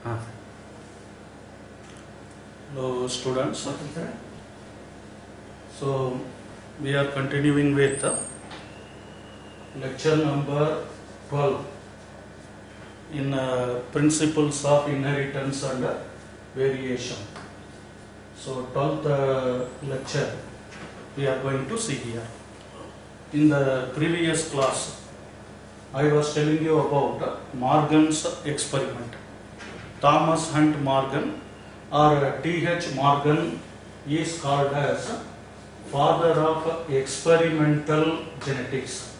Huh. Hello students. So we are continuing with lecture number 12 in principles of inheritance and variation. So 12th lecture we are going to see here. In the previous class I was telling you about Morgan's experiment. Thomas Hunt Morgan or T.H. Morgan is called as father of experimental genetics.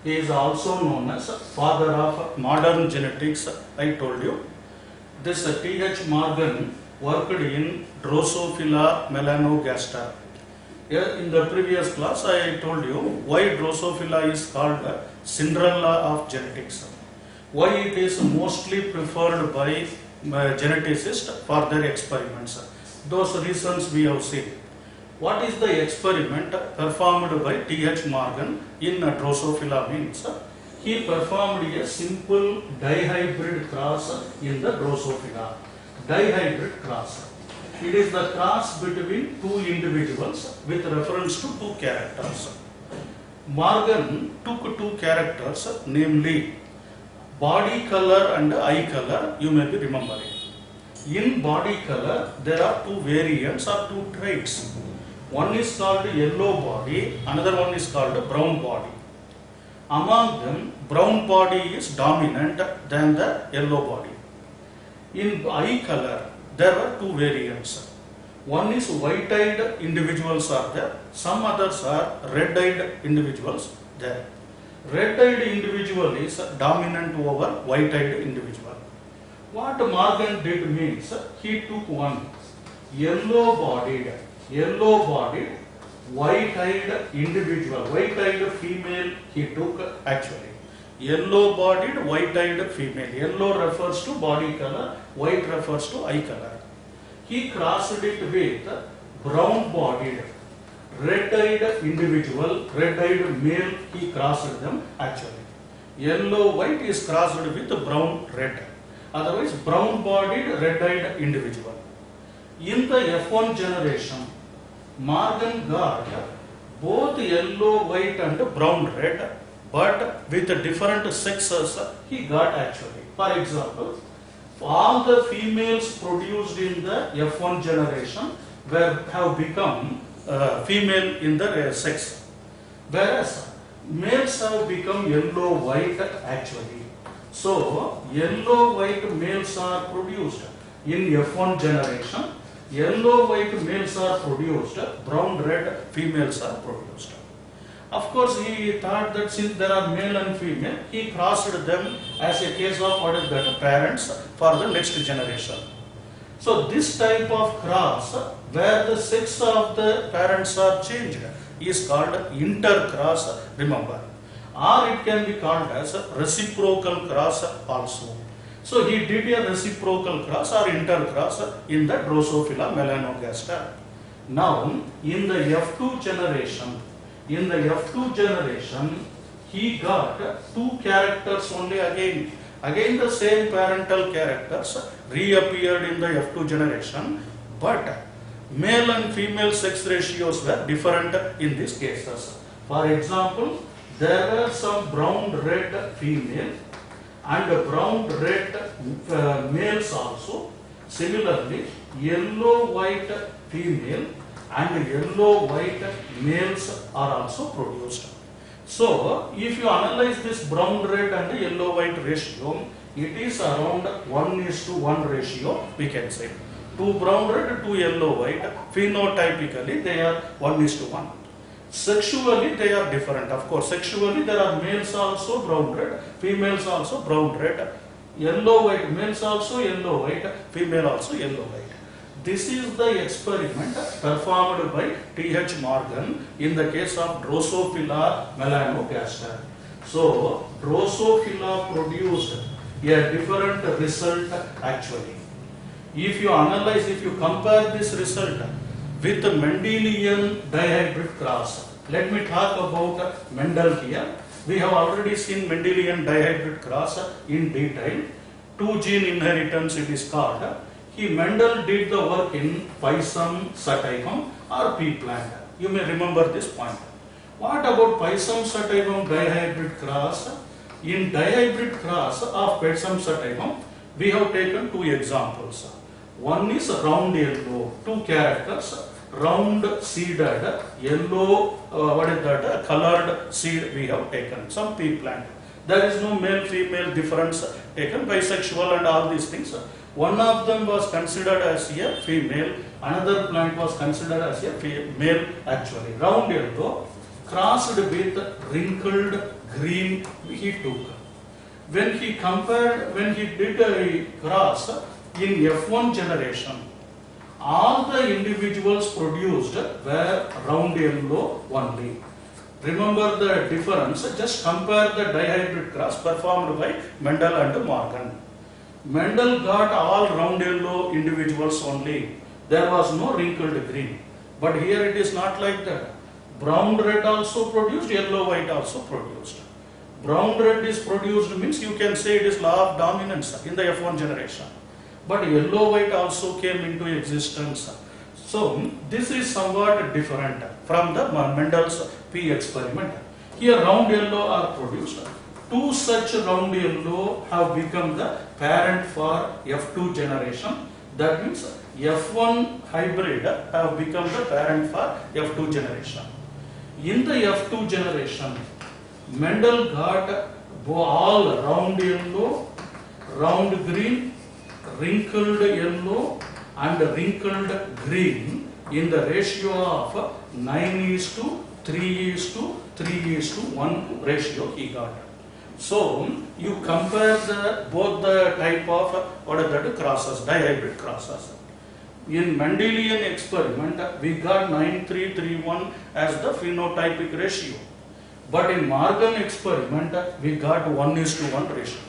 He is also known as father of modern genetics. I told you. This T.H. Morgan worked in Drosophila melanogaster. In the previous class I told you why Drosophila is called Cinderella of genetics. Why it is mostly preferred by geneticists for their experiments. Those reasons we have seen. What is the experiment performed by T.H. Morgan in Drosophila means? He performed a simple dihybrid cross in the Drosophila. Dihybrid cross. It is the cross between two individuals with reference to two characters. Morgan took two characters, namely body color and eye color, you may be remembering. In body color, there are two variants or two traits. One is called yellow body, another one is called brown body. Among them, brown body is dominant than the yellow body. In eye color, there were two variants. One is white-eyed individuals are there, some others are red-eyed individuals there. Red-eyed individual is dominant over white-eyed individual. What Morgan did means, he took one yellow-bodied, white-eyed individual, white-eyed female he took actually. Yellow-bodied, white-eyed female. Yellow refers to body color, white refers to eye color. He crossed it with brown-bodied, red-eyed individual, red-eyed male, he crossed them actually. Yellow-white is crossed with brown-red. Otherwise, brown-bodied, red-eyed individual. In the F1 generation, Morgan got both yellow-white and brown-red, but with different sexes he got actually. For example, all the females produced in the F1 generation have become female in the sex, whereas males have become yellow-white actually. So, yellow-white males are produced in F1 generation, yellow-white males are produced, brown-red females are produced. Of course, he thought that since there are male and female, he crossed them as a case of what is that, parents for the next generation. So this type of cross, where the sex of the parents are changed, is called intercross, remember. Or it can be called as reciprocal cross also. So he did a reciprocal cross or intercross in the Drosophila melanogaster. Now, in the F2 generation, he got two characters only again. Again the same parental characters reappeared in the F2 generation, but male and female sex ratios were different in these cases. For example, there were some brown-red female and brown-red males also. Similarly, yellow-white female and yellow-white males are also produced. So, if you analyze this brown-red and yellow-white ratio, it is around 1:1 ratio, we can say. 2 brown-red, 2 yellow-white. Phenotypically, they are 1:1. Sexually, they are different. Of course, sexually, there are males also brown-red, females also brown-red, yellow-white males also yellow-white, female also yellow-white. This is the experiment performed by T.H. Morgan in the case of Drosophila melanogaster. So, Drosophila produced a different result actually. If you analyze, if you compare this result with the Mendelian dihybrid cross, let me talk about Mendel here. We have already seen Mendelian dihybrid cross in detail. two gene inheritance it is called. Mendel did the work in Pisum sativum or pea plant. You may remember this point. What about Pisum sativum dihybrid cross? In dihybrid cross of Pisum sativum, we have taken two examples. One is round yellow, two characters, round seeded yellow, colored seed we have taken, some pea plant. There is no male female difference taken, bisexual and all these things. One of them was considered as a female, another plant was considered as a male actually. Round yellow crossed with wrinkled green he took. When he did a cross in F1 generation, all the individuals produced were round yellow only. Remember the difference, just compare the dihybrid cross performed by Mendel and Morgan. Mendel got all round yellow individuals only. There was no wrinkled green. But here it is not like that. Brown red also produced, yellow white also produced. Brown red is produced means you can say it is law of dominance in the F1 generation. But yellow white also came into existence. So this is somewhat different from the Mendel's P experiment. Here round yellow are produced. Two such round yellow have become the parent for F2 generation. That means F1 hybrid have become the parent for F2 generation. In the F2 generation, Mendel got all round yellow, round green, wrinkled yellow and wrinkled green in the ratio of 9:3:3:1 ratio he got. So you compare both the type of crosses, dihybrid crosses. In Mendelian experiment, we got 9:3:3:1 as the phenotypic ratio. But in Morgan experiment, we got 1:1 ratio.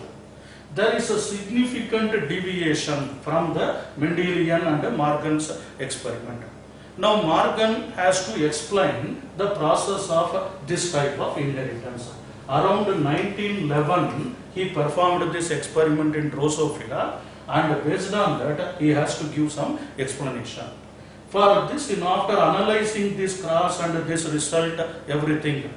There is a significant deviation from the Mendelian and Morgan's experiment. Now Morgan has to explain the process of this type of inheritance. Around 1911, he performed this experiment in Drosophila, and based on that, he has to give some explanation. For this, after analyzing this cross and this result, everything,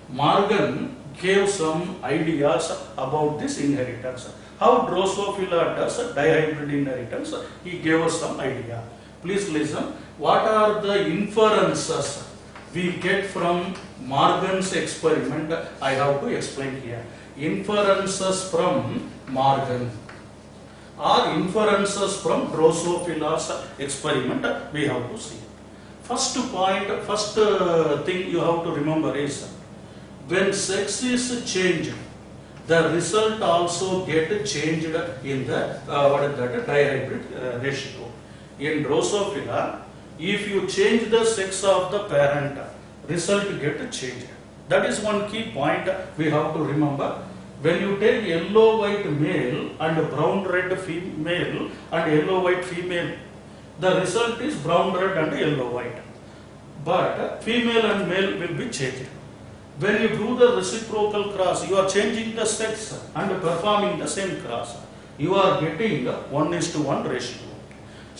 Morgan gave some ideas about this inheritance. How Drosophila does dihybrid inheritance, he gave us some idea. Please listen. What are the inferences we get from Morgan's experiment? I have to explain here. Inferences from Morgan or inferences from Drosophila's experiment we have to see. First thing you have to remember is when sex is changed, the result also get changed in the dihybrid ratio. In Drosophila, if you change the sex of the parent, result get changed. That is one key point we have to remember. When you take yellow-white male and brown-red female and yellow-white female, the result is brown-red and yellow-white. But female and male will be changed. When you do the reciprocal cross, you are changing the sex and performing the same cross. You are getting 1:1 ratio.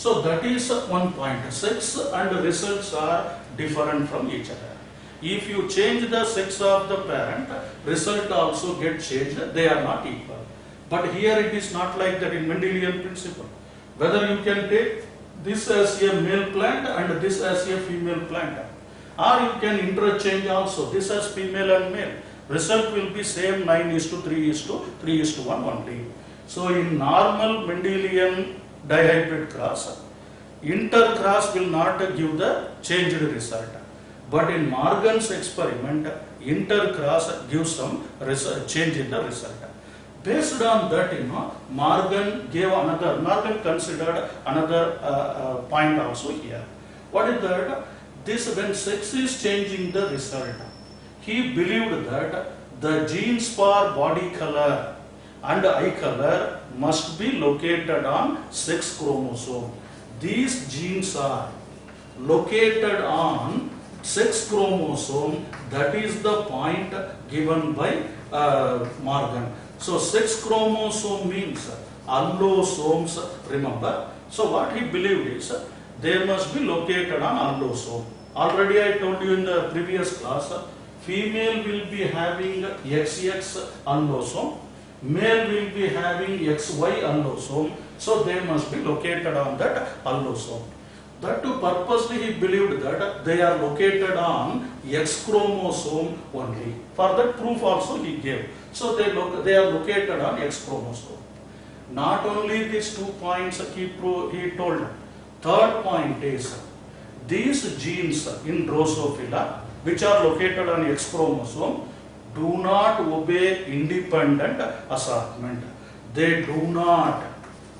So that is one point. Sex and results are different from each other. If you change the sex of the parent, result also get changed. They are not equal. But here it is not like that in Mendelian principle. Whether you can take this as a male plant and this as a female plant, or you can interchange also this as female and male. Result will be same 9:3:3:1 only. So in normal Mendelian dihybrid cross, intercross will not give the changed result. But in Morgan's experiment, intercross gives some change in the result. Based on that, Morgan considered another point also here. What is that? When sex is changing the result, he believed that the genes for body color and eye color must be located on sex chromosome. These genes are located on sex chromosome. That is the point given by Morgan. So sex chromosome means allosomes, remember. So what he believed is they must be located on allosome. Already I told you in the previous class, female will be having XX allosome, male will be having XY allosome, so they must be located on that allosome. That too purposely he believed that they are located on X chromosome only. For that proof also he gave. So they are located on X chromosome. Not only these 2 points he told. Third point is these genes in Drosophila which are located on X chromosome do not obey independent assortment. They do not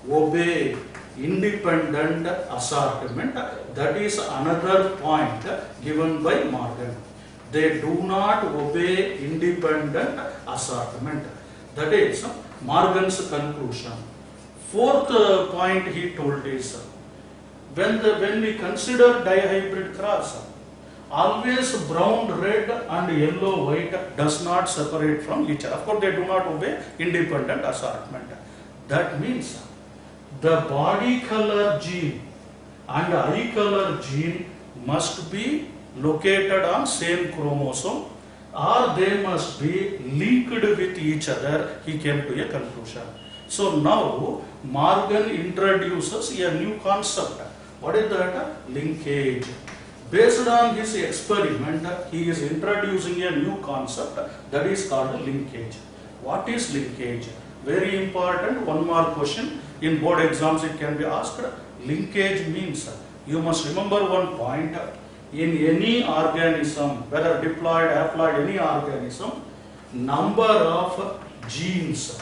obey independent assortment. That is another point given by Morgan. They do not obey independent assortment. That is Morgan's conclusion. Fourth point he told is when we consider dihybrid cross, always brown red and yellow white does not separate from each other. Of course, they do not obey independent assortment. That means the body color gene and eye color gene must be located on same chromosome, or they must be linked with each other. He came to a conclusion. So now Morgan introduces a new concept. What is that? Linkage. Based on his experiment, he is introducing a new concept that is called linkage. What is linkage? Very important. One more question. In board exams it can be asked. Linkage means, you must remember one point, in any organism, whether diploid, haploid, any organism, number of genes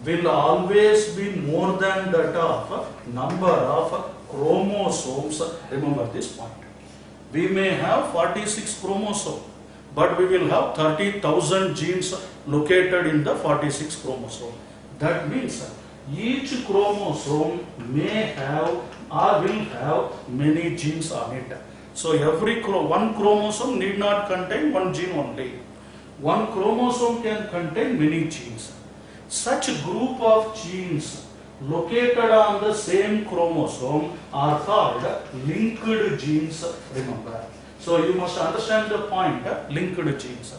will always be more than that of number of chromosomes. Remember this point. We may have 46 chromosomes, but we will have 30,000 genes located in the 46 chromosome. That means each chromosome may have or will have many genes on it. So every one chromosome need not contain one gene only. One chromosome can contain many genes. Such a group of genes located on the same chromosome are called linked genes, remember. So you must understand the point, linked genes.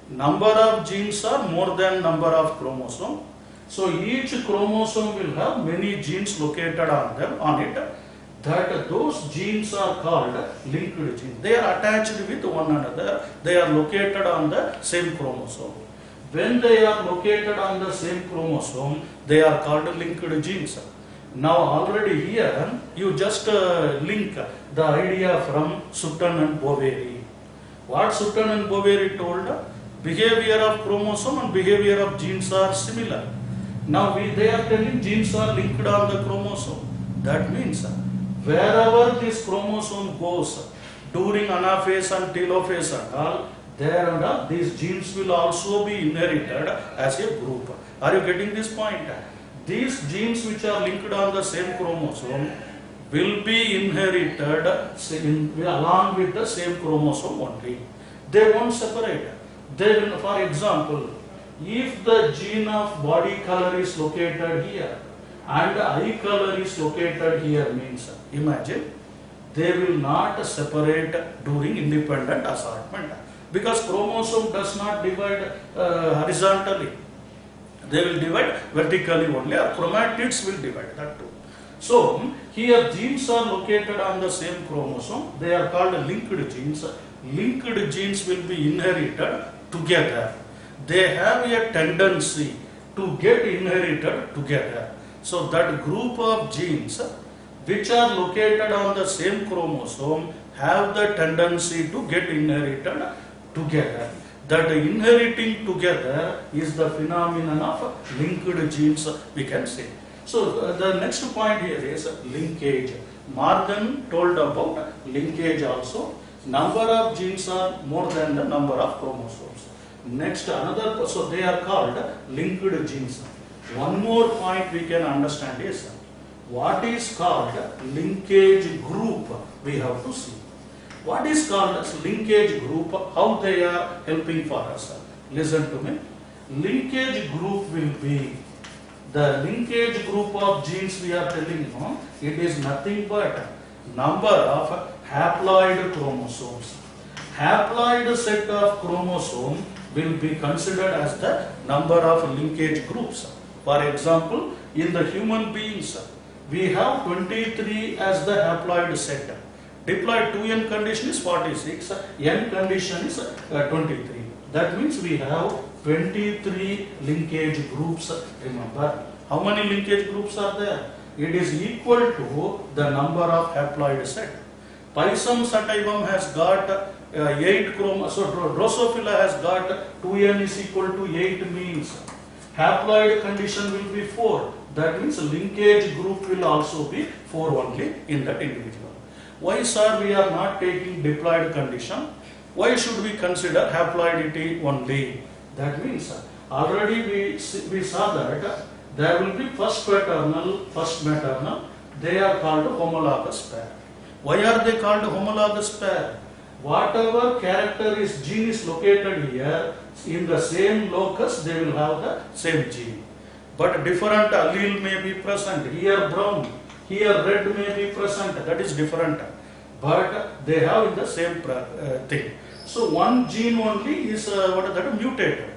Number of genes are more than number of chromosomes. So each chromosome will have many genes located on it. That those genes are called linked genes. They are attached with one another. They are located on the same chromosome. When they are located on the same chromosome, they are called linked genes. Now already here, you just link the idea from Sutton and Boveri. What Sutton and Boveri told? Behavior of chromosome and behavior of genes are similar. Now they are telling genes are linked on the chromosome. That means wherever this chromosome goes during anaphase and telophase and all, there and all, these genes will also be inherited as a group. Are you getting this point? These genes which are linked on the same chromosome will be inherited along with the same chromosome only. They won't separate. They will, for example, if the gene of body color is located here and eye color is located here, means imagine they will not separate during independent assortment, because chromosome does not divide horizontally. They will divide vertically only, or chromatids will divide that too. So here genes are located on the same chromosome. They are called linked genes. Linked genes will be inherited together. They have a tendency to get inherited together. So that group of genes which are located on the same chromosome have the tendency to get inherited together. That inheriting together is the phenomenon of linked genes, we can say. So the next point here is linkage. Morgan told about linkage also. Number of genes are more than the number of chromosomes. Next another, so they are called linked genes. One more point we can understand is what is called linkage group, we have to see. What is called as linkage group, how they are helping for us. Listen to me. Linkage group will be The linkage group of genes we are telling you, it is nothing but number of haploid chromosomes. Haploid set of chromosome will be considered as the number of linkage groups. For example, in the human beings, we have 23 as the haploid set. Diploid 2n condition is 46, n condition is 23. That means we have 23 linkage groups. Remember, how many linkage groups are there? It is equal to the number of haploid set. Pisum sativum has got 8 chromosomes, so Drosophila has got 2n is equal to 8 means haploid condition will be 4. That means linkage group will also be 4 only in that individual. Why, sir, we are not taking diploid condition? Why should we consider haploidity only? That means already we saw that there will be first paternal, first maternal. They are called homologous pair. Why are they called homologous pair? Whatever character is gene is located here, in the same locus they will have the same gene. But different allele may be present. Here brown, here red may be present. That is different. But they have in the same thing. So one gene only is mutated.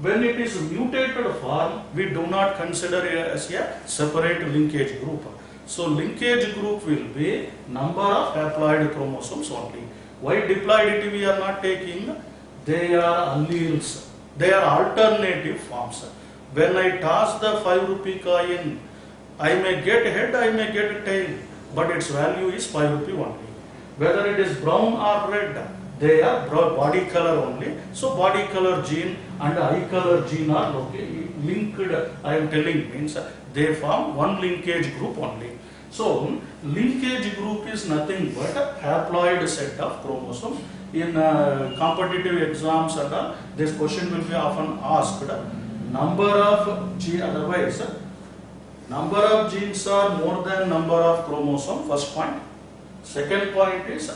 When it is mutated form, we do not consider it as a separate linkage group. So linkage group will be number of haploid chromosomes only. Why diploidity we are not taking? They are alleles. They are alternative forms. When I toss the 5 rupee coin, I may get head, I may get tail, but its value is 5 rupee only. Whether it is brown or red, they are body color only. So body color gene and eye color gene are linked. I am telling means they form one linkage group only. So linkage group is nothing but a haploid set of chromosomes. In competitive exams, this question will be often asked. Number of genes, otherwise number of genes are more than number of chromosomes. First point. Second point is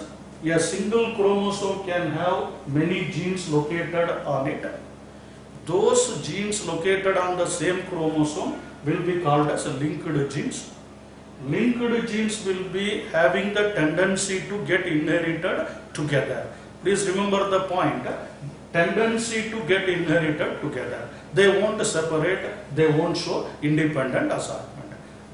a single chromosome can have many genes located on it. Those genes located on the same chromosome will be called as linked genes. Linked genes will be having the tendency to get inherited together. Please remember the point. Tendency to get inherited together. They won't separate, they won't show independent assortment.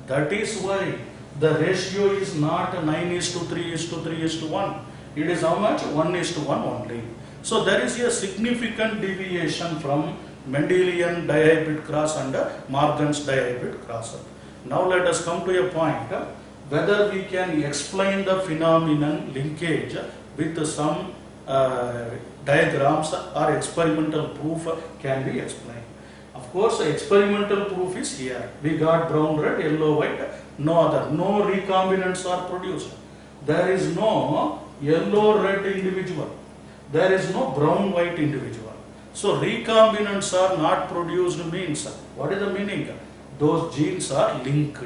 That is why the ratio is not 9:3:3:1. It is how much? 1:1 only. So there is a significant deviation from Mendelian dihybrid cross and Morgan's dihybrid cross. Now let us come to a point whether we can explain the phenomenon linkage with some diagrams or experimental proof can be explained. Of course, experimental proof is here. We got brown, red, yellow, white, no other. No recombinants are produced. There is no yellow, red individual. There is no brown, white individual. So recombinants are not produced means, what is the meaning? Those genes are linked.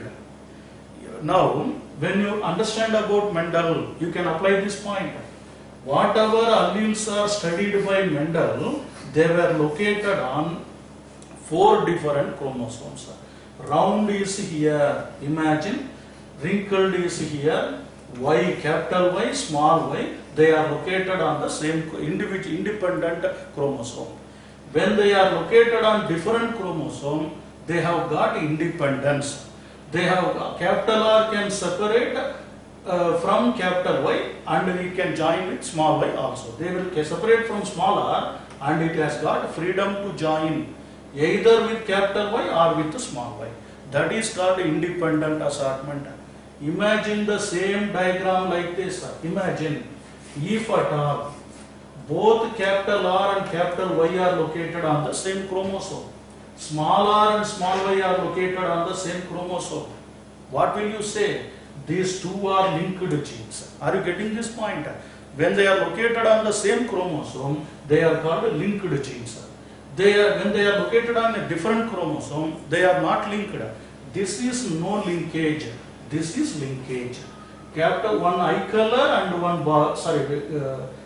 Now, when you understand about Mendel, you can apply this point. Whatever alleles are studied by Mendel, they were located on 4 different chromosomes. Round is here, imagine, wrinkled is here, Y, capital Y, small y, they are located on the same independent chromosome. When they are located on different chromosome, they have got independence. They have capital R can separate from capital Y and we can join with small y also. They will separate from small r and it has got freedom to join either with capital Y or with small y. That is called independent assortment. Imagine the same diagram like this. Imagine if at all both capital R and capital Y are located on the same chromosome. Small r and small y are located on the same chromosome. What will you say? These two are linked genes. Are you getting this point? When they are located on the same chromosome, they are called linked genes. When they are located on a different chromosome, they are not linked. This is no linkage. This is linkage. Capital one eye color and one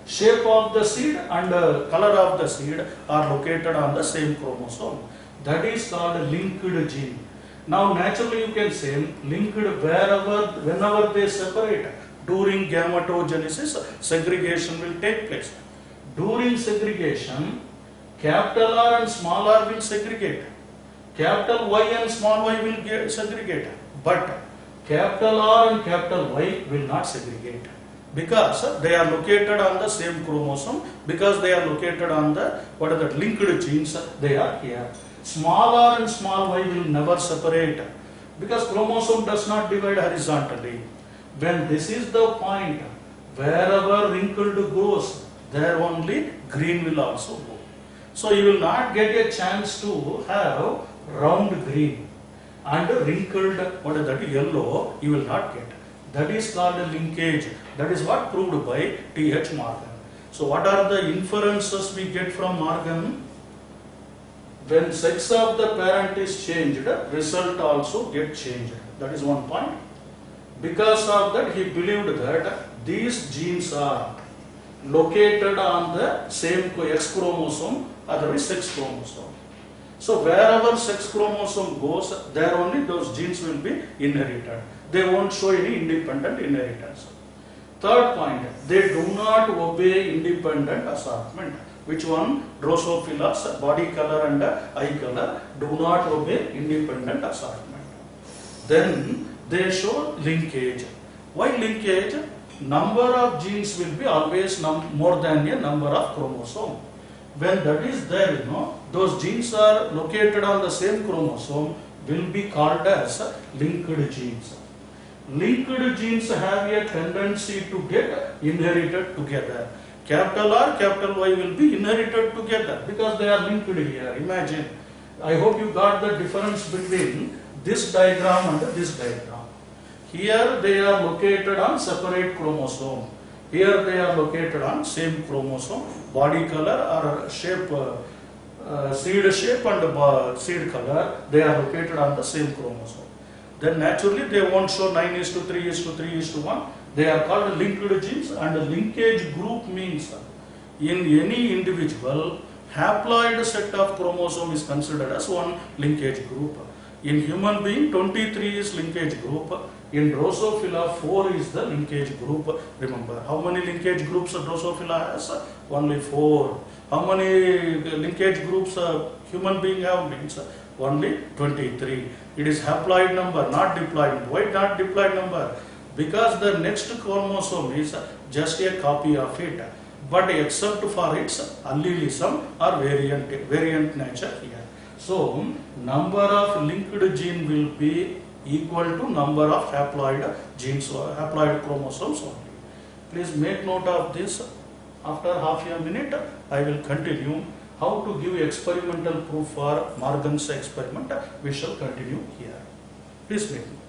shape of the seed and color of the seed are located on the same chromosome. That is called linked gene. Now naturally you can say linked whenever they separate. During gametogenesis, segregation will take place. During segregation, capital R and small r will segregate. Capital Y and small y will get segregate. But capital R and capital Y will not segregate. Because they are located on the same chromosome, because they are located on the, what are the linked genes, they are here. Small r and small y will never separate, because chromosome does not divide horizontally. When this is the point, wherever wrinkled goes, there only green will also go. So you will not get a chance to have round green and wrinkled, what is that, yellow, you will not get. That is called a linkage. That is what proved by T.H. Morgan. So what are the inferences we get from Morgan? When sex of the parent is changed, result also get changed. That is one point. Because of that, he believed that these genes are located on the same X chromosome, otherwise sex chromosome. So wherever sex chromosome goes, there only those genes will be inherited. They won't show any independent inheritance. Third point, they do not obey independent assortment. Which one? Drosophila's body color and eye color do not obey independent assortment. Then they show linkage. Why linkage? Number of genes will be always more than a number of chromosomes. When that is there, those genes are located on the same chromosome will be called as linked genes. Linked genes have a tendency to get inherited together. Capital R, capital Y will be inherited together because they are linked here. Imagine. I hope you got the difference between this diagram and this diagram. Here they are located on separate chromosome. Here they are located on same chromosome. Body color or shape, seed shape and seed color, they are located on the same chromosome. Then naturally they won't show 9:3:3:1. They are called linked genes, and the linkage group means in any individual, haploid set of chromosome is considered as one linkage group. In human being, 23 is linkage group. In Drosophila, 4 is the linkage group. Remember, how many linkage groups Drosophila has? Only 4. How many linkage groups human being have? Means only 23. It is haploid number, not diploid. Why not diploid number? Because the next chromosome is just a copy of it. But except for its allelism or variant nature here. So, number of linked gene will be equal to number of haploid genes or haploid chromosomes only. Please make note of this. After half a minute, I will continue how to give experimental proof for Morgan's experiment. We shall continue here. Please make note.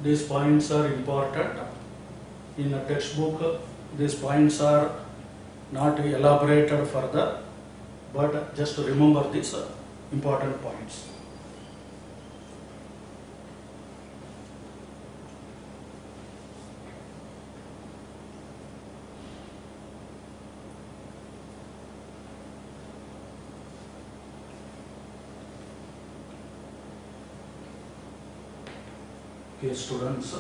These points are important. In a textbook, these points are not elaborated further, but just remember these important points. Okay, students.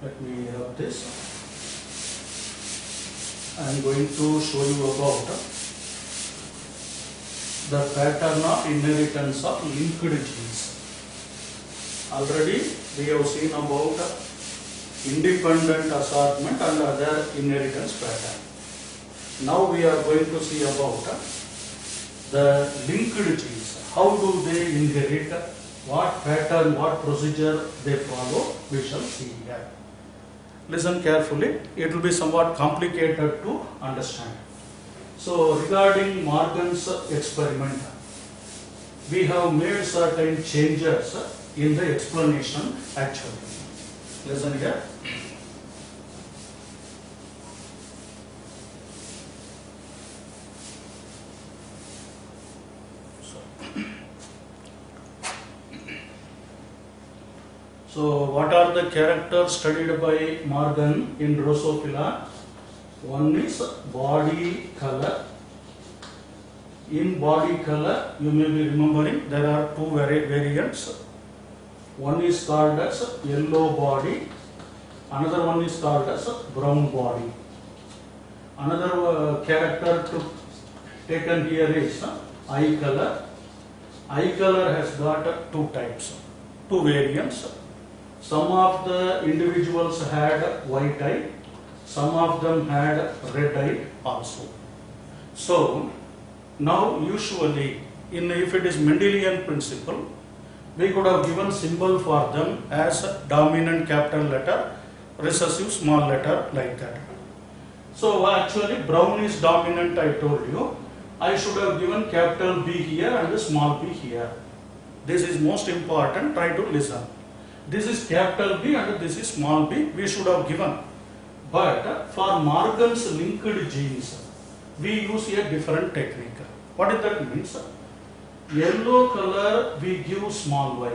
Let me have this. I am going to show you about the pattern of inheritance of linked genes. Already we have seen about independent assortment and other inheritance pattern. Now we are going to see about the linked genes. How do they inherit? What pattern, what procedure they follow? We shall see here. Listen carefully. It will be somewhat complicated to understand. So regarding Morgan's experiment, we have made certain changes in the explanation actually. Listen here. So what are the characters studied by Morgan in Drosophila? One is body color. In body color, you may be remembering there are two variants. One is called as yellow body, another one is called as brown body. Another character taken here is eye color. Eye color has got two types, two variants. Some of the individuals had white eye, some of them had red eye also. So now usually if it is Mendelian principle, we could have given symbol for them as dominant capital letter, recessive small letter, like that. So actually brown is dominant, I told you. I should have given capital B here and the small b here. This is most important, try to listen. This is capital B and this is small b, we should have given. But for Morgan's linked genes, we use a different technique. What does that mean? Yellow color we give small y,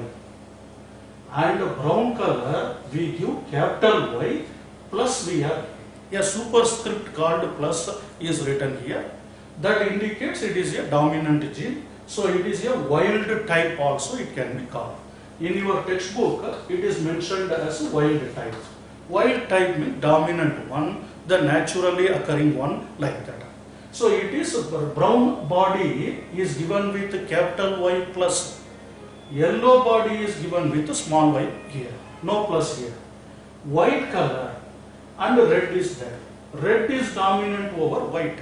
and brown color we give capital Y, plus we have a superscript called plus is written here. That indicates it is a dominant gene. So it is a wild type also, it can be called. In your textbook, it is mentioned as wild type. Wild type means dominant one, the naturally occurring one, like that. So it is brown body is given with capital Y plus. Yellow body is given with small y here. No plus here. White color and red is there. Red is dominant over white.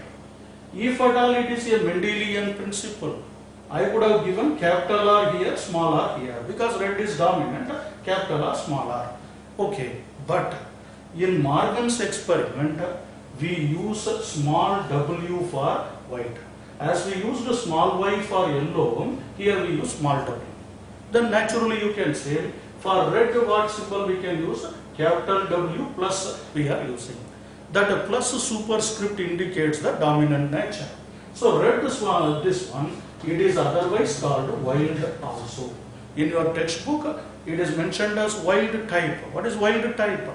If at all it is a Mendelian principle, I would have given capital R here, small r here, because red is dominant, capital R, small r. Okay, but in Morgan's experiment, we use small w for white. As we used small y for yellow, here we use small w. Then naturally you can say, for red what symbol we can use? Capital W plus we are using. That plus superscript indicates the dominant nature. So red this one, it is otherwise called wild also. In your textbook, it is mentioned as wild type. What is wild type?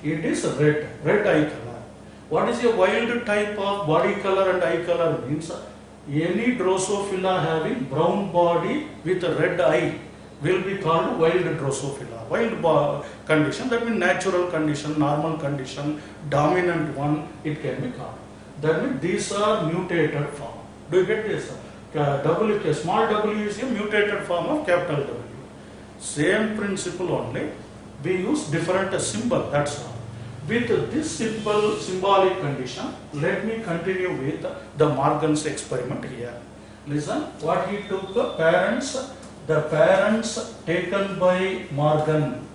It is red eye color. What is a wild type of body color and eye color means? Any Drosophila having brown body with red eye will be called wild Drosophila. Wild condition, that means natural condition, normal condition, dominant one, it can be called. That means these are mutated form. Do you get this? Small w is a mutated form of capital W. Same principle only, we use different symbol, that's all. With this symbolic condition, let me continue with the Morgan's experiment here. Listen, what he took the parents taken by Morgan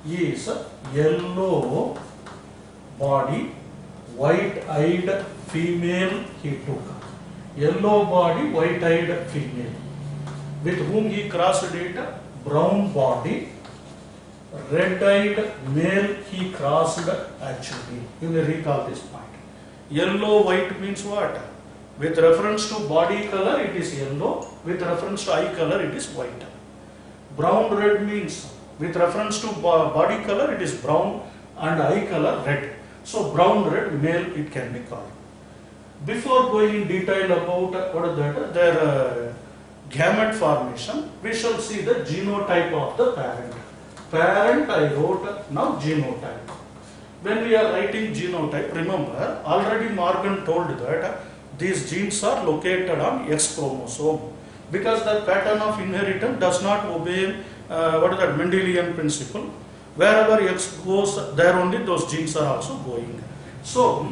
is yellow body, white-eyed female he took. Yellow body, white-eyed female. With whom he crossed it? Brown body, red-eyed male he crossed actually. You may recall this point. Yellow-white means what? With reference to body color it is yellow, with reference to eye color it is white. Brown-red means with reference to body color it is brown and eye color red. So brown-red male it can be called. Before going in detail about what is that, their gamete formation, we shall see the genotype of the parent. Parent I wrote, now genotype. When we are writing genotype, remember, already Morgan told that these genes are located on X chromosome because the pattern of inheritance does not obey what is that Mendelian principle. Wherever X goes, there only those genes are also going. So,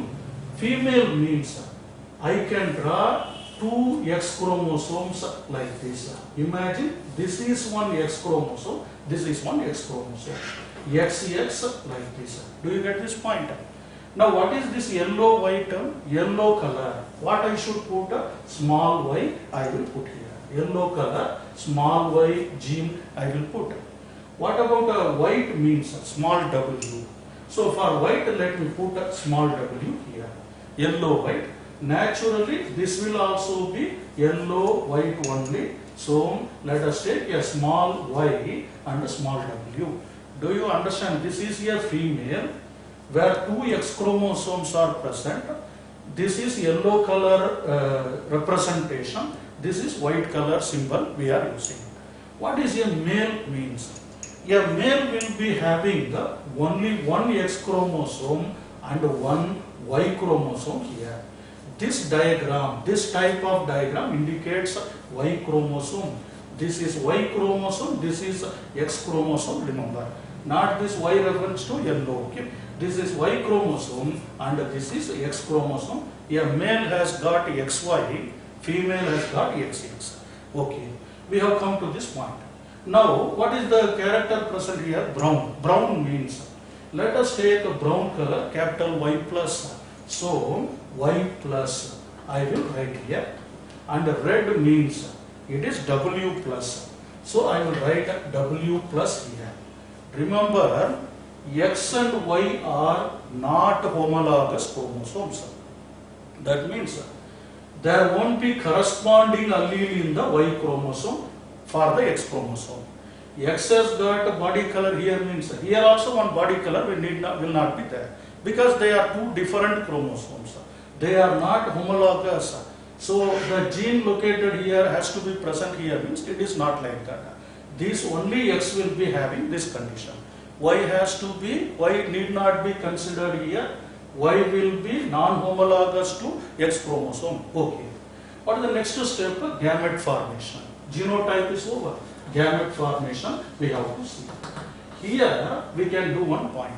female means I can draw two X chromosomes like this. Imagine this is one X chromosome, this is one X chromosome. XX like this. Do you get this point? Now what is this yellow white term? Yellow color. What I should put? Small y I will put here. Yellow color, small y gene I will put. What about white means small w. So for white let me put a small w here. Yellow white. Naturally this will also be yellow white only. So let us take a small y and a small w. Do you understand? This is a female where two X chromosomes are present. This is yellow color representation. This is white color symbol we are using. What is a male means? A male will be having only one X chromosome and one Y chromosome here. This diagram, this type of diagram indicates Y chromosome. This is Y chromosome, this is X chromosome, remember. Not this Y reference to yellow. Okay? This is Y chromosome and this is X chromosome. A male has got XY, female has got XX. Okay. We have come to this point. Now, what is the character present here? Brown. Brown means, let us take a brown color, capital Y plus. So, Y plus, I will write here. And red means, it is W plus. So, I will write W plus here. Remember, X and Y are not homologous chromosomes. That means there won't be corresponding allele in the Y chromosome for the X chromosome. X has got a body color here means here also one body color will not be there because they are two different chromosomes. They are not homologous. So the gene located here has to be present here means it is not like that. This only X will be having this condition. Y has to be, Y need not be considered here. Y will be non-homologous to X chromosome. Okay. What is the next step? Gamete formation. Genotype is over. Gamete formation we have to see. Here we can do one point.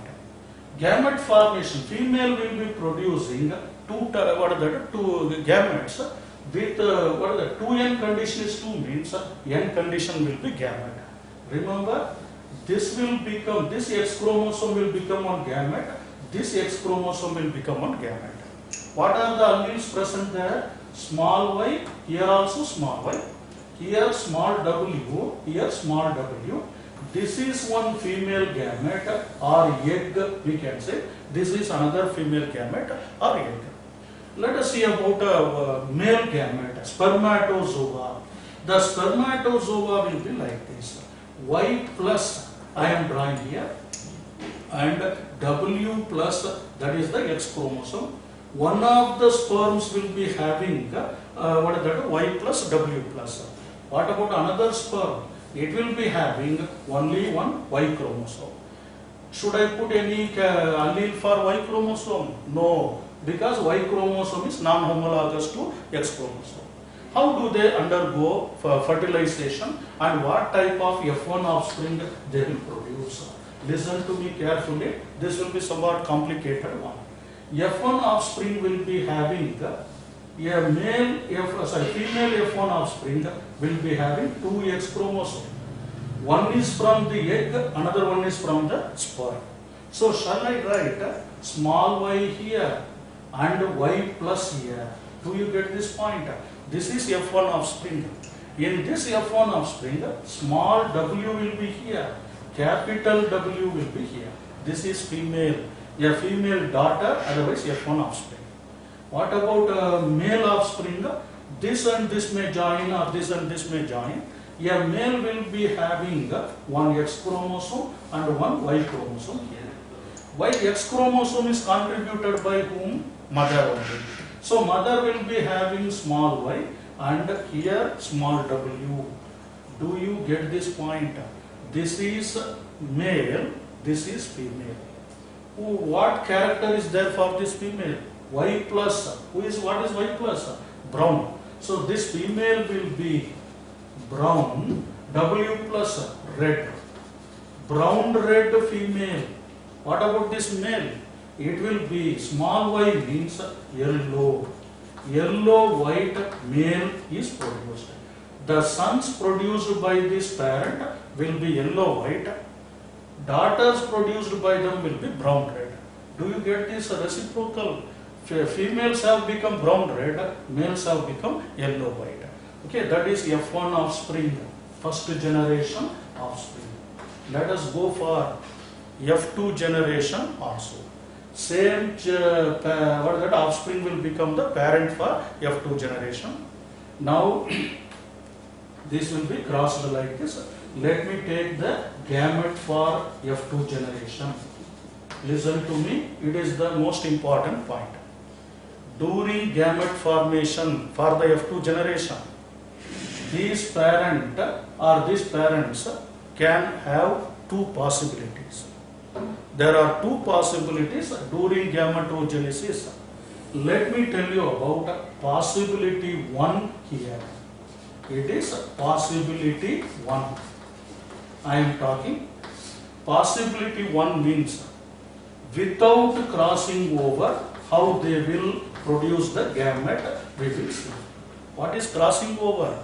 Gamete formation, female will be producing two gametes with 2n condition is 2 means n condition will be gamete. Remember, this will become, this X chromosome will become one gamete, this X chromosome will become one gamete. What are the alleles present there? Small y, here also small y, here small w, here small w. This is one female gamete or egg, we can say. This is another female gamete or egg. Let us see about a male gamete, spermatozoa. The spermatozoa will be like this. Y plus, I am drawing here, and W plus, that is the X chromosome. One of the sperms will be having Y plus W plus. What about another sperm? It will be having only one Y chromosome. Should I put any allele for Y chromosome? No, because Y chromosome is non-homologous to X chromosome. How do they undergo fertilization and what type of F1 offspring they will produce? Listen to me carefully. This will be somewhat complicated one. F1 offspring will be having female F1 offspring will be having two X chromosomes. One is from the egg, another one is from the sperm. So shall I write small y here and Y plus here? Do you get this point? This is F1 offspring. In this F1 offspring, small w will be here, capital W will be here. This is female, a female daughter, otherwise F1 offspring. What about male offspring? This and this may join or this and this may join. A male will be having one X chromosome and one Y chromosome here. Why X chromosome is contributed by whom? Mother only. So mother will be having small y and here small w. Do you get this point? This is male, this is female. What character is there for this female? Y plus. What is Y plus? Brown. So this female will be brown. W plus red. Brown red female. What about this male? It will be small y means yellow. Yellow white male is produced. The sons produced by this parent will be yellow white. Daughters produced by them will be brown red. Do you get this reciprocal? Females have become brown red, males have become yellow white. Okay, that is F1 offspring, first generation offspring. Let us go for F2 generation also. Same offspring will become the parent for F2 generation. Now this will be crossed like this. Let me take the gamete for F2 generation. Listen to me, it is the most important point. During gamete formation for the F2 generation, these parent or these parents can have two possibilities. There are two possibilities during gametogenesis. Let me tell you about possibility 1 here. It is possibility 1. I am talking. Possibility 1 means without crossing over, how they will produce the gamete, we will see. What is crossing over?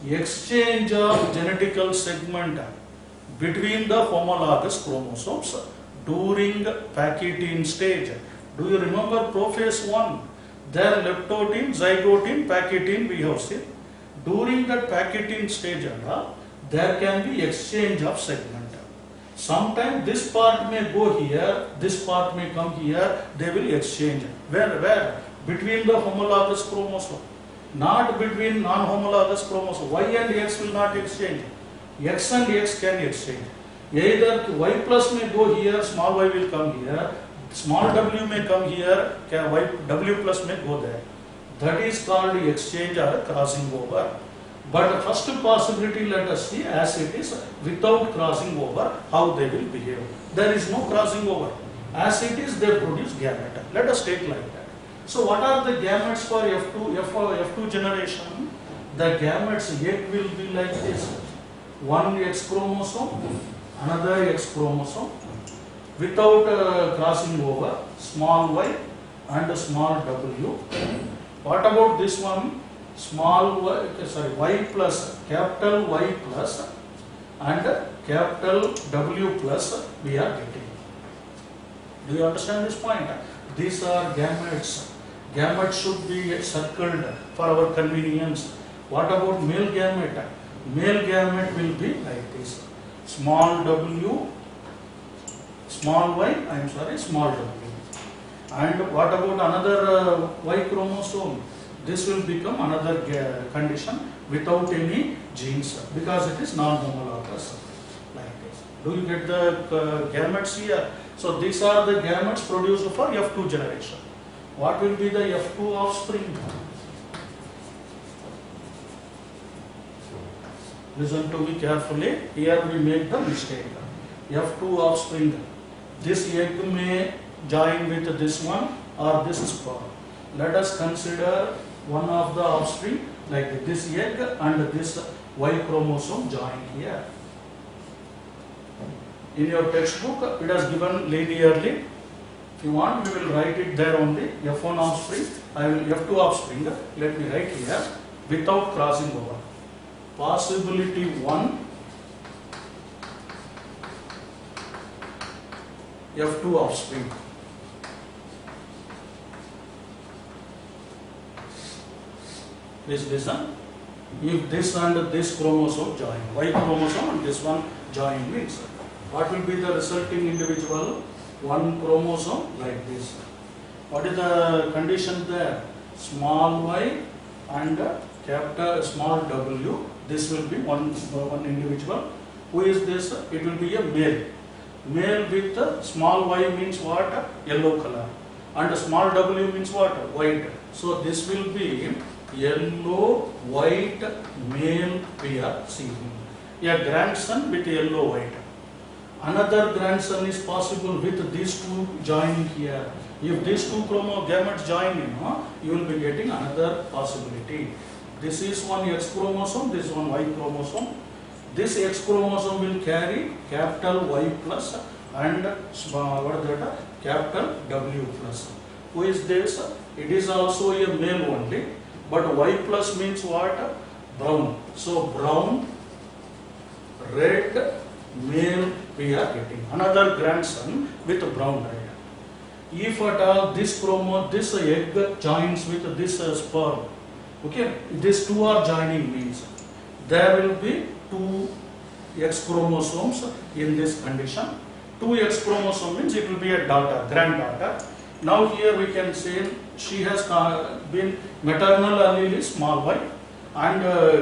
Exchange of genetical segment between the homologous chromosomes during packaging stage. Do you remember prophase 1? There leptotin, zygotin, packaging we have seen. During that packaging stage, there can be exchange of segment. Sometimes this part may go here, this part may come here, they will exchange. Where? Between the homologous chromosome. Not between non-homologous chromosome. Y and X will not exchange. X and X can exchange. Either Y plus may go here, small y will come here, small w may come here, W plus may go there. That is called exchange or crossing over. But first possibility, let us see as it is without crossing over, how they will behave. There is no crossing over. As it is, they produce gamete. Let us take like that. So what are the gametes for F2 generation? The gametes egg will be like this. One X chromosome, another X chromosome, without crossing over, small y and small w. What about this one? Small y plus, capital Y plus and capital W plus we are getting. Do you understand this point? These are gametes. Gametes should be circled for our convenience. What about male gamete? Male gamete will be like this. Small w, small y, small w. And what about another Y chromosome? This will become another condition without any genes because it is non-homologous like this. Do you get the gametes here? So these are the gametes produced for F2 generation. What will be the F2 offspring? Listen to me carefully. Here we make the mistake. F2 offspring. This egg may join with this one or this sperm. Let us consider one of the offspring like this egg and this Y chromosome join here. In your textbook, it is given linearly. If you want, we will write it there only. F1 offspring, F2 offspring. Let me write here without crossing over. Possibility 1, F2 offspring. Please listen. If this and this chromosome join, Y chromosome and this one join means, what will be the resulting individual? One chromosome like this. What is the condition there? Small y and capital small w. This will be one individual. Who is this? It will be a male. Male with small y means what? Yellow color. And small w means what? White. So this will be yellow, white, male we are seeing. A grandson with yellow, white. Another grandson is possible with these two joining here. If these two gametes join in, you will be getting another possibility. This is one X chromosome, this is one Y chromosome. This X chromosome will carry capital Y plus and capital W plus. Who is this? It is also a male only, but Y plus means what? Brown. So brown, red, male we are getting. Another grandson with brown red. If at all this egg joins with this sperm, okay, these two are joining means there will be two X chromosomes in this condition. Two X chromosome means it will be a daughter, granddaughter. Now here we can say she has been maternal allele is small y and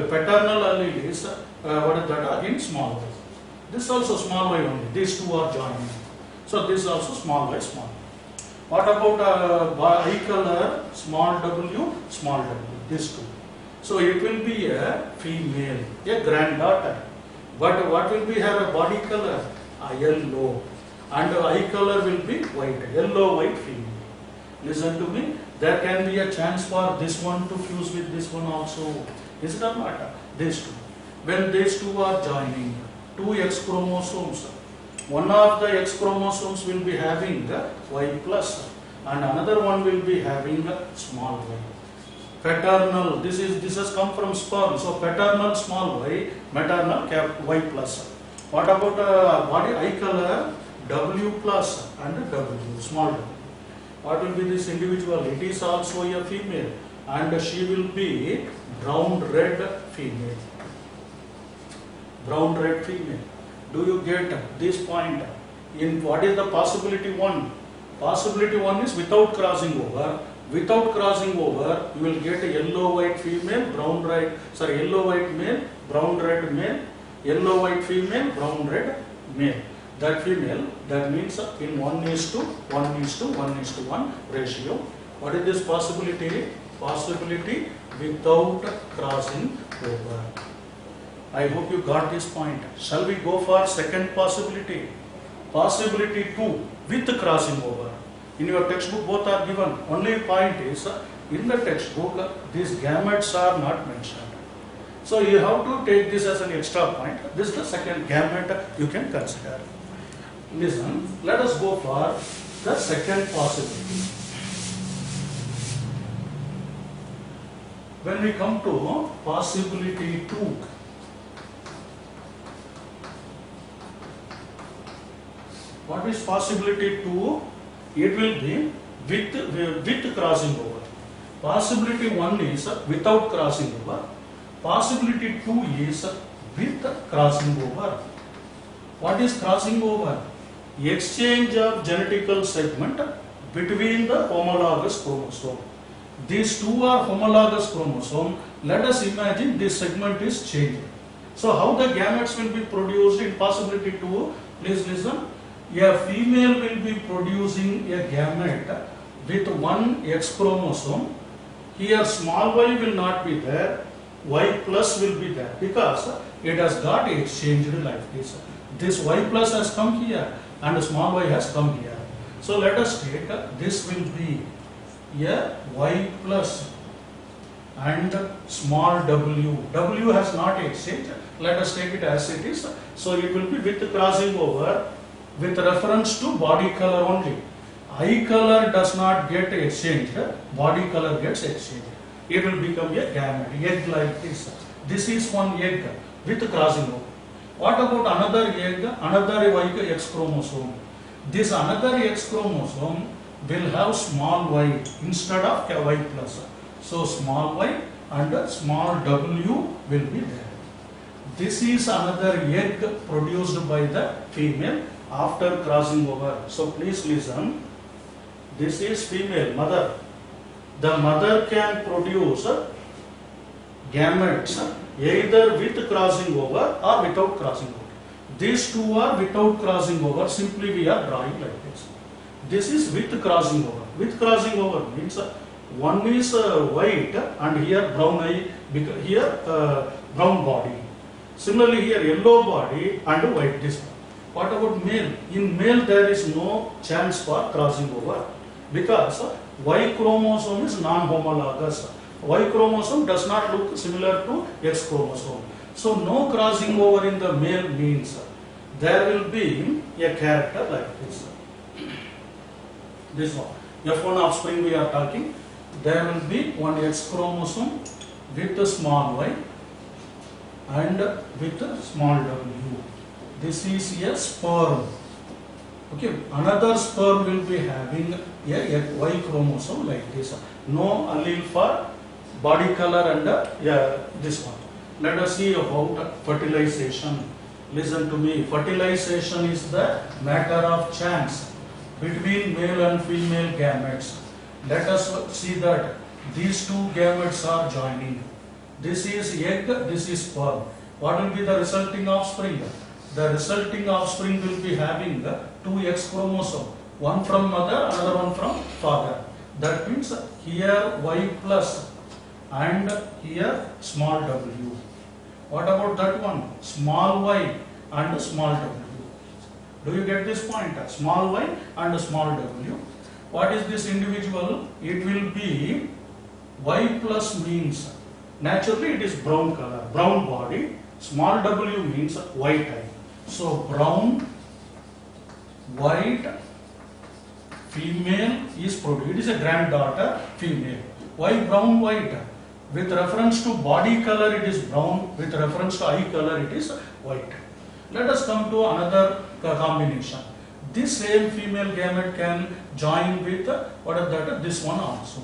paternal allele is again small y. This also small y only. These two are joining. So this is also small y, small. What about eye color, small w, small w, these two. So it will be a female, a granddaughter. But what will be her body color? Yellow. And eye color will be white, yellow, white female. Listen to me, there can be a chance for this one to fuse with this one also. Is it or not? These two. When these two are joining, two X chromosomes, one of the X chromosomes will be having Y plus and another one will be having small y. Paternal, this has come from sperm, so paternal small y, maternal Y plus. What about body eye color? W plus and W, small w. What will be this individual? It is also a female and she will be brown red female. Brown red female. Do you get this point? In what is the possibility one? Possibility one is without crossing over. Without crossing over, you will get a yellow white female, yellow white male, brown red male, yellow white female, brown red male. That female, that means in 1:1:1:1 ratio. What is this possibility? Possibility without crossing over. I hope you got this point. Shall we go for second possibility? Possibility 2 with crossing over. In your textbook both are given. Only point is in the textbook these gametes are not mentioned. So you have to take this as an extra point. This is the second gamete you can consider. Listen, let us go for the second possibility. When we come to possibility 2, what is possibility 2? It will be with crossing over. Possibility 1 is without crossing over. Possibility 2 is with crossing over. What is crossing over? Exchange of genetical segment between the homologous chromosome. These two are homologous chromosome. Let us imagine this segment is changed. So how the gametes will be produced in possibility 2? Please listen. A female will be producing a gamete with one X chromosome. Here small y will not be there, Y plus will be there because it has got exchanged like this. This Y plus has come here and small y has come here. So let us take this will be a Y plus and small w. W has not exchanged. Let us take it as it is. So it will be with crossing over with reference to body color only. Eye color does not get exchanged, body color gets exchanged. It will become a gamete, egg like this. This is one egg with crossing over. What about another egg, another X chromosome? This another X chromosome will have small y instead of Y plus. So small y and small w will be there. This is another egg produced by the female after crossing over. So please listen. This is female, mother. The mother can produce gametes either with crossing over or without crossing over. These two are without crossing over. Simply we are drawing like this. This is with crossing over. With crossing over means one is white and here brown eye, here brown body. Similarly here yellow body and white this one. What about male? In male there is no chance for crossing over because Y chromosome is non-homologous. Y chromosome does not look similar to X chromosome. So no crossing over in the male means there will be a character like this. This one. F1 offspring we are talking. There will be one X chromosome with a small y and with a small w. This is a sperm. Okay, another sperm will be having a Y chromosome like this. No allele for body color and this one. Let us see about fertilization. Listen to me. Fertilization is the matter of chance between male and female gametes. Let us see that these two gametes are joining. This is egg, this is sperm. What will be the resulting offspring? The resulting offspring will be having two X chromosomes, one from mother, another one from father. That means here Y plus and here small w. What about that one? Small y and small w. Do you get this point? Small y and small w. What is this individual? It will be Y plus means naturally it is brown color, brown body. Small w means white eye. So brown, white, female is produced. It is a granddaughter, female. Why brown, white? With reference to body color, it is brown. With reference to eye color, it is white. Let us come to another combination. This same female gamete can join with what is that? This one also.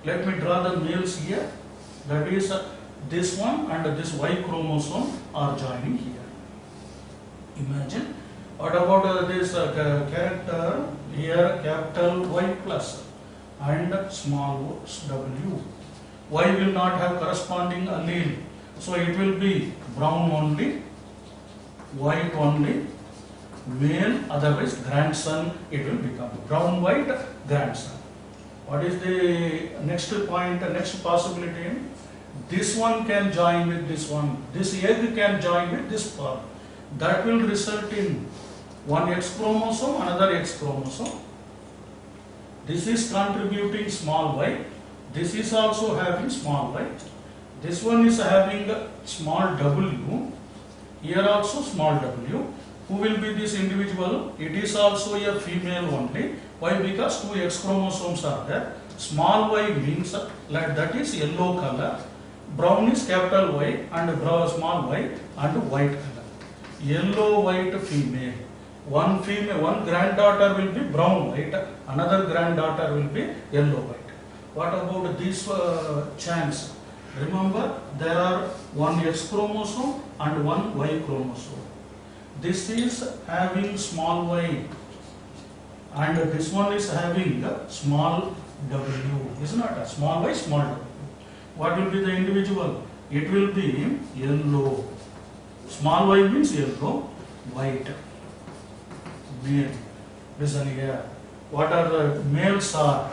Let me draw the males here. That is this one and this Y chromosome are joining here. Imagine. What about this character here? Capital Y plus and small w. Y will not have corresponding allele, so it will be brown only, white only, male, otherwise grandson it will become. Brown, white, grandson. What is the next point, next possibility? This one can join with this one. This egg can join with this sperm. That will result in one X chromosome, another X chromosome. This is contributing small y. This is also having small y. This one is having small w. Here also small w. Who will be this individual? It is also a female only. Why? Because two X chromosomes are there. Small y means like that is yellow color. Brown is capital Y and small y and white color. Yellow white female. One female, one granddaughter will be brown white. Another granddaughter will be yellow white. What about this chance? Remember, there are one X chromosome and one Y chromosome. This is having small y and this one is having small w. Is not a small y, small w. What will be the individual? It will be yellow. Small y means yellow, white, male. Listen here. What are the males are?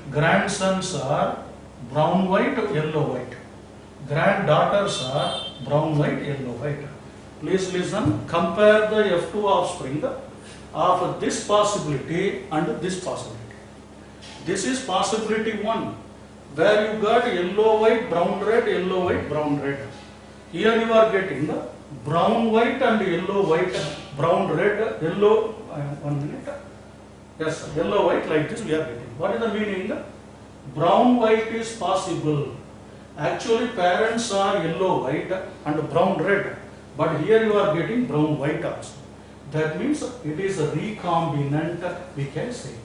Grandsons are brown white, yellow white. Granddaughters are brown white, yellow white. Please listen. Compare the F2 offspring of this possibility and this possibility. This is possibility 1, where you got yellow white, brown red, yellow white, brown red. Here you are getting brown white and yellow white, brown red, yellow. 1 minute. Yes, yellow white like this we are getting. What is the meaning? Brown white is possible. Actually parents are yellow white and brown red, but here you are getting brown white also. That means it is a recombinant, we can say.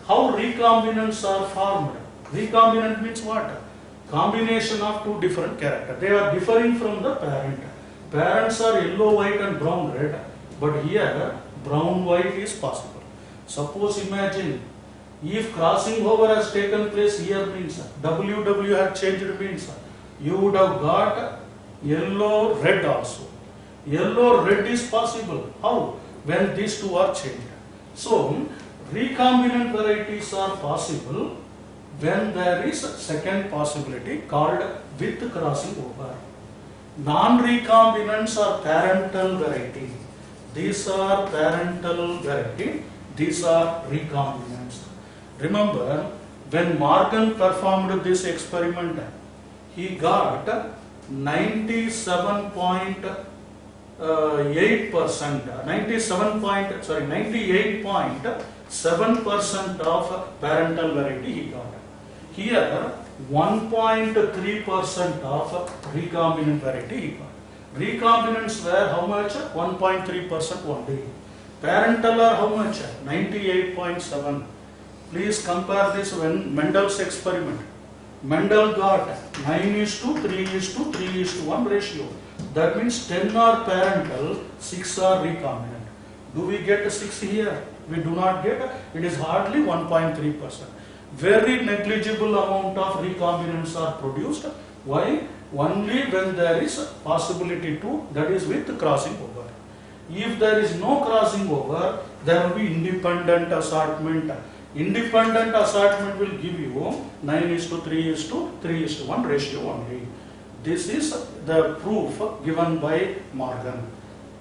How recombinants are formed? Recombinant means what? Combination of two different characters. They are differing from the parent. Parents are yellow white and brown red, but here brown white is possible. Suppose imagine if crossing over has taken place here means WW had changed means you would have got yellow red also. Yellow red is possible. How? When these two are changed. So recombinant varieties are possible when there is a second possibility called with crossing over. Non-recombinants are parental variety. These are parental variety. These are recombinants. Remember, when Morgan performed this experiment, he got 98.7% of parental variety he got. Here 1.3% of recombinant variety he got. Recombinants were how much? 1.3% only. Parental are how much? 98.7. Please compare this when Mendel's experiment. Mendel got 9:3:3:1 ratio. That means 10 are parental, 6 are recombinant. Do we get 6 here? We do not get. It is hardly 1.3%. Very negligible amount of recombinants are produced. Why? Only when there is possibility to, that is with crossing over. If there is no crossing over, there will be independent assortment. Independent assortment will give you 9:3:3:1 ratio only. This is the proof given by Morgan.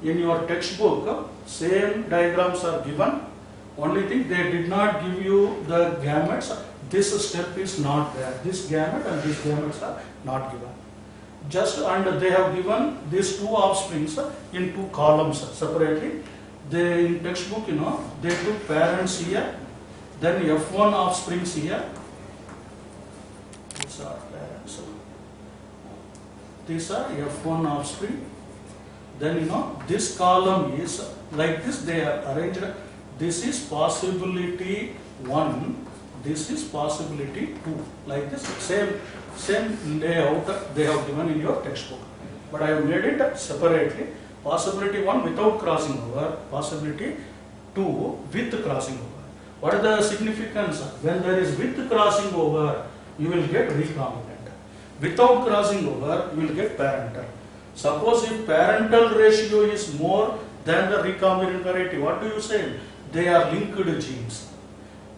In your textbook, same diagrams are given. Only thing, they did not give you the gametes. This step is not there. This gamete and these gametes are not given. Just, and they have given these two offsprings in two columns separately. They in textbook, they took parents here, then F1 offsprings here. These are parents. These are F1 offspring. Then this column is like this. They are arranged. This is possibility 1. This is possibility 2. Like this, same layout they have given in your textbook. But I have made it separately. Possibility 1 without crossing over. Possibility 2 with crossing over. What is the significance? When there is with crossing over, you will get recombinant. Without crossing over, you will get parental. Suppose if parental ratio is more than the recombinant variety, what do you say? They are linked genes.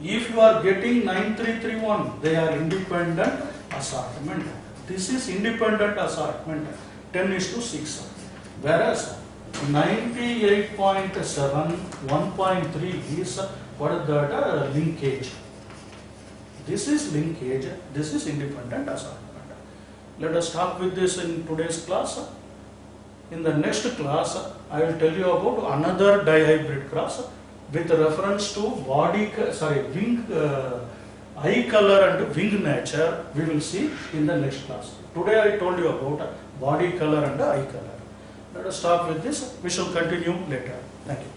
If you are getting 9331, they are independent assortment. This is independent assortment, 10:6. Whereas 98.7, 1.3 is what is that? Linkage. This is linkage, this is independent assortment. Let us stop with this in today's class. In the next class, I will tell you about another dihybrid cross with reference to wing, eye color and wing nature. We will see in the next class. Today I told you about body color and eye color. Let us stop with this. We shall continue later. Thank you.